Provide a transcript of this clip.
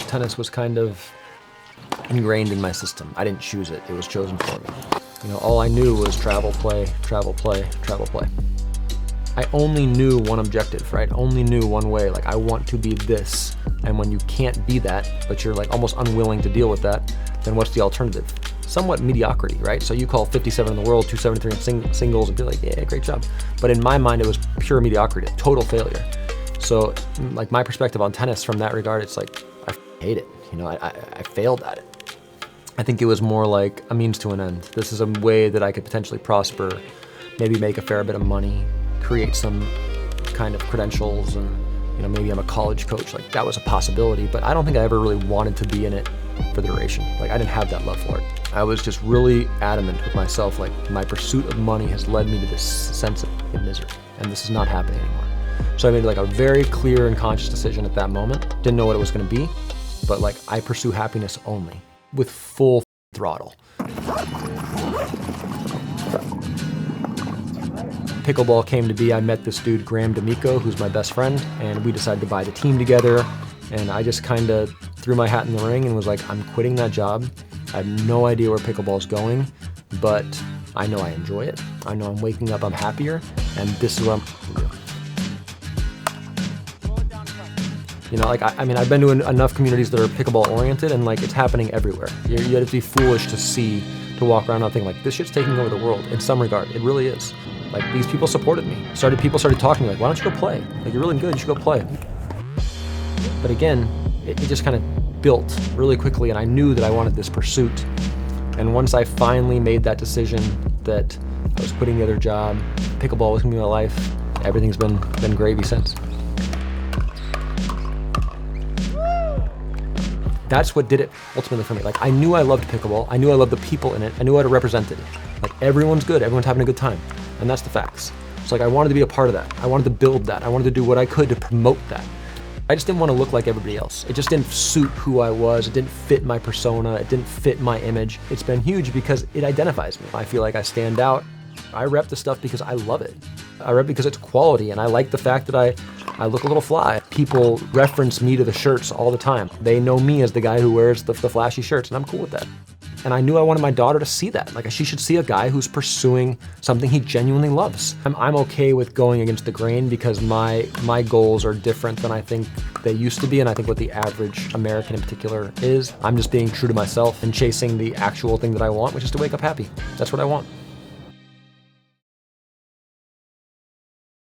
tennis was kind of ingrained in my system. I didn't choose it, it was chosen for me. You know, all I knew was travel, play, travel, play, travel, play. I only knew one objective, right? Only knew one way, like I want to be this. And when you can't be that, but you're like almost unwilling to deal with that, then what's the alternative? Somewhat mediocrity, right? So you call 57 in the world, 273 in singles and be like, yeah, great job. But in my mind, it was pure mediocrity, total failure. So like my perspective on tennis from that regard, it's like, I hate it. You know, I failed at it. I think it was more like a means to an end. This is a way that I could potentially prosper, maybe make a fair bit of money, create some kind of credentials, and you know, maybe I'm a college coach. Like that was a possibility, but I don't think I ever really wanted to be in it for the duration. Like I didn't have that love for it. I was just really adamant with myself, like my pursuit of money has led me to this sense of misery, and this is not happening anymore. So I made like a very clear and conscious decision at that moment. Didn't know what it was gonna be, but like I pursue happiness only with full throttle. Pickleball came to be. I met this dude, Graham D'Amico, who's my best friend, and we decided to buy the team together. And I just kind of threw my hat in the ring and was like, I'm quitting that job. I have no idea where pickleball's going, but I know I enjoy it. I know I'm waking up, I'm happier, and this is what I'm gonna do. You know, like, I mean, I've been to enough communities that are pickleball oriented, and like, it's happening everywhere. You have to be foolish to walk around and think like, this shit's taking over the world. In some regard, it really is. Like, these people supported me. People started talking to me like, why don't you go play? Like, you're really good, you should go play. But again, it just kind of built really quickly, and I knew that I wanted this pursuit. And once I finally made that decision that I was quitting the other job, pickleball was gonna be my life, everything's been gravy since. That's what did it ultimately for me. Like, I knew I loved pickleball. I knew I loved the people in it. I knew how to represent it. Like, everyone's good. Everyone's having a good time. And that's the facts. It's like, I wanted to be a part of that. I wanted to build that. I wanted to do what I could to promote that. I just didn't want to look like everybody else. It just didn't suit who I was. It didn't fit my persona. It didn't fit my image. It's been huge because it identifies me. I feel like I stand out. I rep the stuff because I love it. I rep because it's quality, and I like the fact that I look a little fly. People reference me to the shirts all the time. They know me as the guy who wears the flashy shirts, and I'm cool with that. And I knew I wanted my daughter to see that. Like, she should see a guy who's pursuing something he genuinely loves. I'm okay with going against the grain because my goals are different than I think they used to be, and I think what the average American in particular is. I'm just being true to myself and chasing the actual thing that I want, which is to wake up happy. That's what I want.